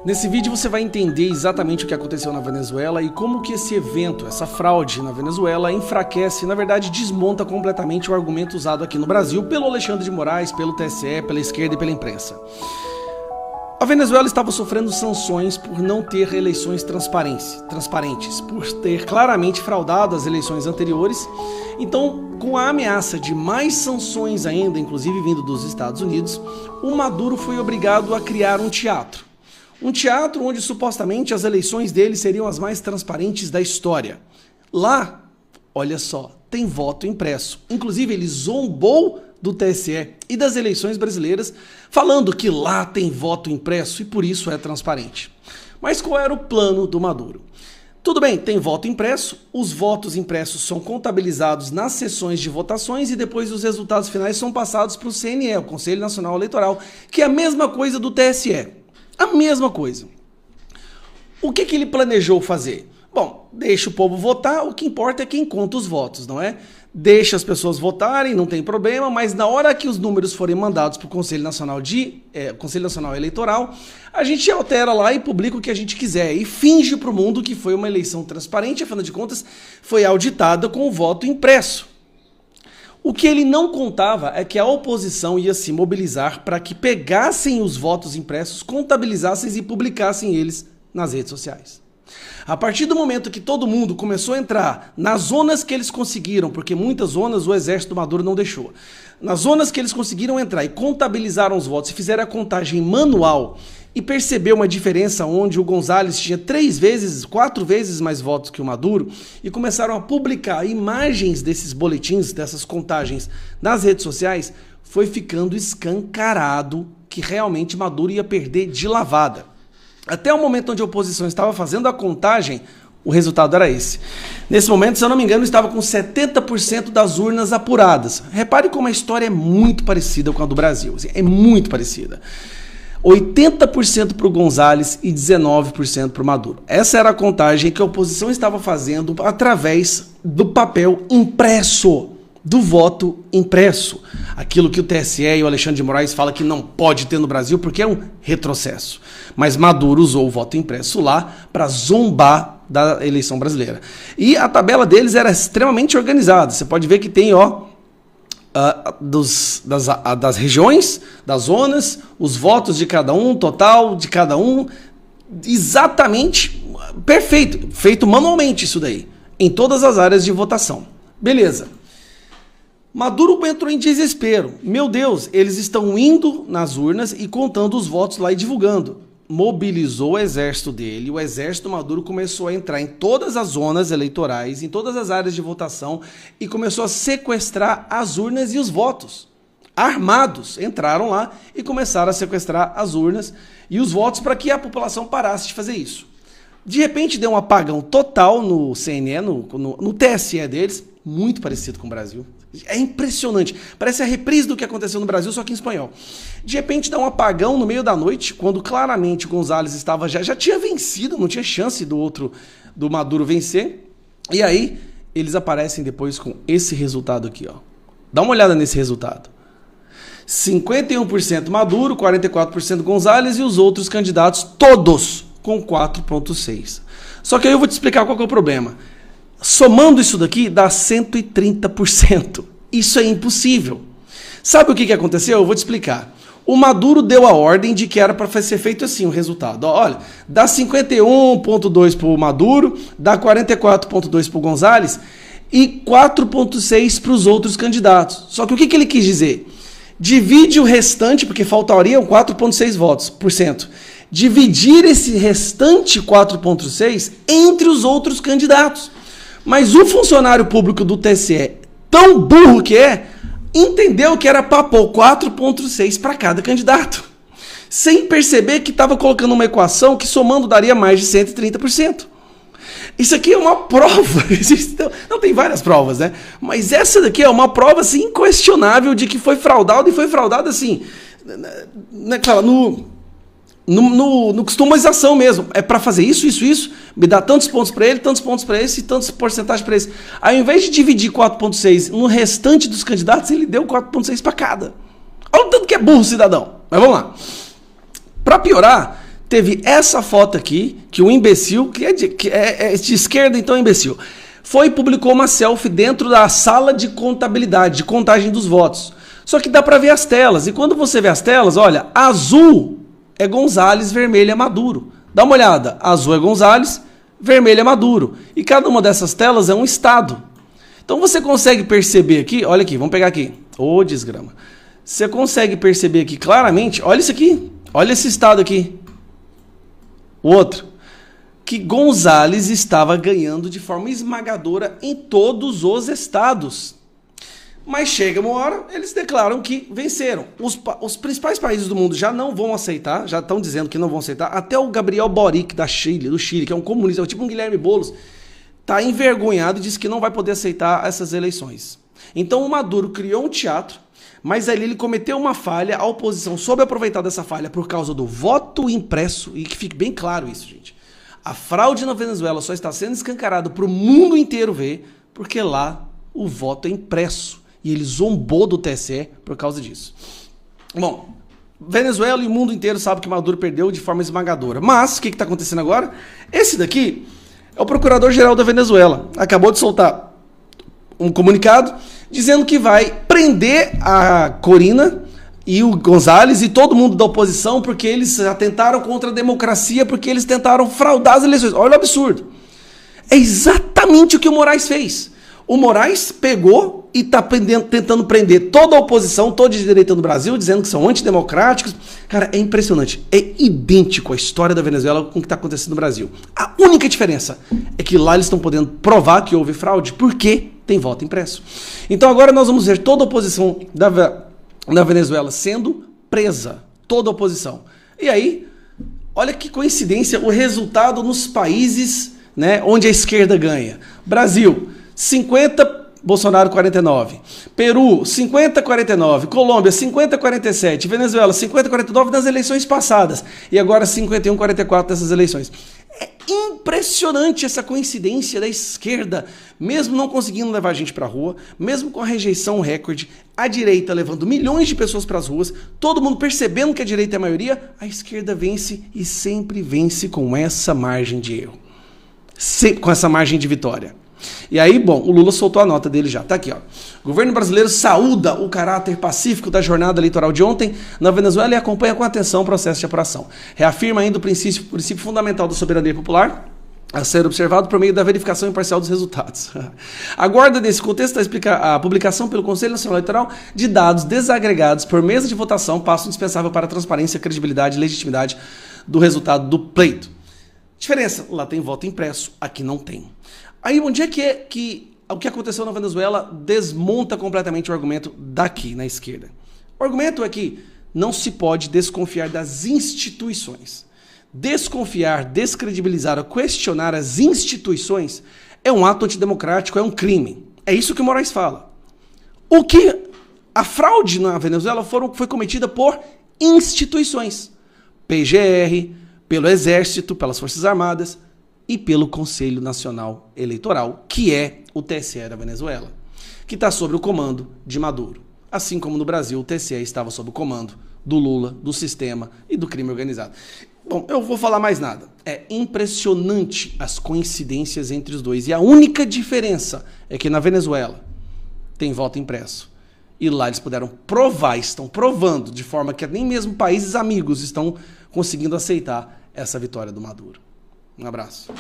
Nesse vídeo você vai entender exatamente o que aconteceu na Venezuela e como que esse evento, essa fraude na Venezuela enfraquece, na verdade desmonta completamente o argumento usado aqui no Brasil pelo Alexandre de Moraes, pelo TSE, pela esquerda e pela imprensa. A Venezuela estava sofrendo sanções por não ter eleições transparentes, por ter claramente fraudado as eleições anteriores. Então, com a ameaça de mais sanções ainda, inclusive vindo dos Estados Unidos, o Maduro foi obrigado a criar um teatro. Um teatro onde supostamente as eleições dele seriam as mais transparentes da história. Lá, olha só, tem voto impresso. Inclusive, ele zombou do TSE e das eleições brasileiras, falando que lá tem voto impresso e por isso é transparente. Mas qual era o plano do Maduro? Tudo bem, tem voto impresso, os votos impressos são contabilizados nas sessões de votações e depois os resultados finais são passados para o CNE, o Conselho Nacional Eleitoral, que é a mesma coisa do TSE. A mesma coisa. O que ele planejou fazer? Bom, deixa o povo votar, o que importa é quem conta os votos, não é? Deixa as pessoas votarem, não tem problema, mas na hora que os números forem mandados para o Conselho Nacional Eleitoral, a gente altera lá e publica o que a gente quiser e finge para o mundo que foi uma eleição transparente, afinal de contas, foi auditada com o voto impresso. O que ele não contava é que a oposição ia se mobilizar para que pegassem os votos impressos, contabilizassem e publicassem eles nas redes sociais. A partir do momento que todo mundo começou a entrar nas zonas que eles conseguiram, porque muitas zonas o exército Maduro não deixou, nas zonas que eles conseguiram entrar e contabilizaram os votos e fizeram a contagem manual e percebeu uma diferença onde o González tinha 4 vezes mais votos que o Maduro e começaram a publicar imagens desses boletins, dessas contagens nas redes sociais, foi ficando escancarado que realmente Maduro ia perder de lavada. Até o momento onde a oposição estava fazendo a contagem, o resultado era esse. Nesse momento, se eu não me engano, estava com 70% das urnas apuradas. Repare como a história é muito parecida com a do Brasil. É muito parecida. 80% para o González e 19% para o Maduro. Essa era a contagem que a oposição estava fazendo através do papel impresso, do voto impresso. Aquilo que o TSE e o Alexandre de Moraes falam que não pode ter no Brasil porque é um retrocesso. Mas Maduro usou o voto impresso lá para zombar da eleição brasileira. E a tabela deles era extremamente organizada. Você pode ver que tem, das regiões, das zonas, os votos de cada um, total de cada um, exatamente perfeito, feito manualmente isso daí, em todas as áreas de votação. Beleza. Maduro entrou em desespero. Meu Deus, eles estão indo nas urnas e contando os votos lá e divulgando. Mobilizou o exército dele, o exército Maduro começou a entrar em todas as zonas eleitorais, em todas as áreas de votação e começou a sequestrar as urnas e os votos. Armados entraram lá e começaram a sequestrar as urnas e os votos para que a população parasse de fazer isso. De repente deu um apagão total no CNE, no TSE deles, muito parecido com o Brasil. É impressionante. Parece a reprise do que aconteceu no Brasil, só que em espanhol. De repente dá um apagão no meio da noite, quando claramente o González estava já tinha vencido, não tinha chance do Maduro vencer. E aí eles aparecem depois com esse resultado aqui, ó. Dá uma olhada nesse resultado. 51% Maduro, 44% González e os outros candidatos todos com 4,6%. Só que aí eu vou te explicar qual que é o problema. Somando isso daqui, dá 130%. Isso é impossível. Sabe o que aconteceu? Eu vou te explicar. O Maduro deu a ordem de que era para ser feito assim o resultado. Olha, dá 51,2% para o Maduro, dá 44,2% para o González e 4,6% para os outros candidatos. Só que o que ele quis dizer? Divide o restante, porque faltariam 4,6 votos, dividir esse restante 4,6 entre os outros candidatos. Mas o funcionário público do TSE, tão burro que é, entendeu que era para pôr 4,6 para cada candidato, sem perceber que estava colocando uma equação que somando daria mais de 130%. Isso aqui é uma prova, não tem várias provas, né? Mas essa daqui é uma prova assim, inquestionável de que foi fraudado e foi fraudado assim, no customização mesmo. É para fazer isso, me dá tantos pontos para ele, tantos pontos para esse e tantos porcentagem para esse. Ao invés de dividir 4,6 no restante dos candidatos, ele deu 4,6 para cada. Olha o tanto que é burro o cidadão. Mas vamos lá. Para piorar, teve essa foto aqui, que o imbecil, que é de esquerda, então é imbecil, foi e publicou uma selfie dentro da sala de contabilidade, de contagem dos votos. Só que dá para ver as telas, e quando você vê as telas, olha, azul é Gonzalez, vermelho é Maduro. Dá uma olhada, azul é Gonzalez, vermelho é Maduro. E cada uma dessas telas é um estado. Então você consegue perceber aqui, olha aqui, vamos pegar aqui, ô desgrama. Você consegue perceber aqui claramente, olha isso aqui, olha esse estado aqui. O outro, que Gonzalez estava ganhando de forma esmagadora em todos os estados. Mas chega uma hora, eles declaram que venceram. Os principais países do mundo já não vão aceitar, já estão dizendo que não vão aceitar. Até o Gabriel Boric do Chile, que é um comunista, tipo um Guilherme Boulos, está envergonhado e disse que não vai poder aceitar essas eleições. Então o Maduro criou um teatro, mas ali ele cometeu uma falha, a oposição soube aproveitar dessa falha por causa do voto impresso, e que fique bem claro isso, gente. A fraude na Venezuela só está sendo escancarada para o mundo inteiro ver, porque lá o voto é impresso. E ele zombou do TSE por causa disso. Bom, Venezuela e o mundo inteiro sabe que Maduro perdeu de forma esmagadora. Mas, o que está acontecendo agora? Esse daqui é o procurador-geral da Venezuela. Acabou de soltar um comunicado dizendo que vai prender a Corina e o Gonzalez e todo mundo da oposição porque eles atentaram contra a democracia, porque eles tentaram fraudar as eleições. Olha o absurdo. É exatamente o que o Moraes fez. O Moraes pegou e está tentando prender toda a oposição, toda a direita no Brasil, dizendo que são antidemocráticos. Cara, é impressionante. É idêntico a história da Venezuela com o que está acontecendo no Brasil. A única diferença é que lá eles estão podendo provar que houve fraude porque tem voto impresso. Então agora nós vamos ver toda a oposição da Venezuela sendo presa. Toda a oposição. E aí, olha que coincidência o resultado nos países, né, onde a esquerda ganha. Brasil, 50, Bolsonaro 49. Peru, 50-49. Colômbia, 50-47. Venezuela, 50-49 nas eleições passadas. E agora 51-44 nessas eleições. É impressionante essa coincidência da esquerda, mesmo não conseguindo levar a gente para a rua, mesmo com a rejeição recorde, a direita levando milhões de pessoas para as ruas, todo mundo percebendo que a direita é a maioria, a esquerda vence e sempre vence com essa margem de erro. Com essa margem de vitória. E aí, bom, o Lula soltou a nota dele já. Tá aqui, ó. O governo brasileiro saúda o caráter pacífico da jornada eleitoral de ontem na Venezuela e acompanha com atenção o processo de apuração. Reafirma ainda o princípio fundamental da soberania popular a ser observado por meio da verificação imparcial dos resultados. Aguarda, nesse contexto, a publicação pelo Conselho Nacional Eleitoral de dados desagregados por mesa de votação, passo indispensável para a transparência, credibilidade e legitimidade do resultado do pleito. Diferença, lá tem voto impresso, aqui não tem. Aí, onde é que o que aconteceu na Venezuela desmonta completamente o argumento daqui, na esquerda? O argumento é que não se pode desconfiar das instituições. Desconfiar, descredibilizar ou questionar as instituições é um ato antidemocrático, é um crime. É isso que o Moraes fala. A fraude na Venezuela foi cometida por instituições. PGR, pelo Exército, pelas Forças Armadas, e pelo Conselho Nacional Eleitoral, que é o TSE da Venezuela, que está sob o comando de Maduro. Assim como no Brasil, o TSE estava sob o comando do Lula, do sistema e do crime organizado. Bom, eu vou falar mais nada. É impressionante as coincidências entre os dois. E a única diferença é que na Venezuela tem voto impresso. E lá eles puderam provar, estão provando, de forma que nem mesmo países amigos estão conseguindo aceitar essa vitória do Maduro. Um abraço.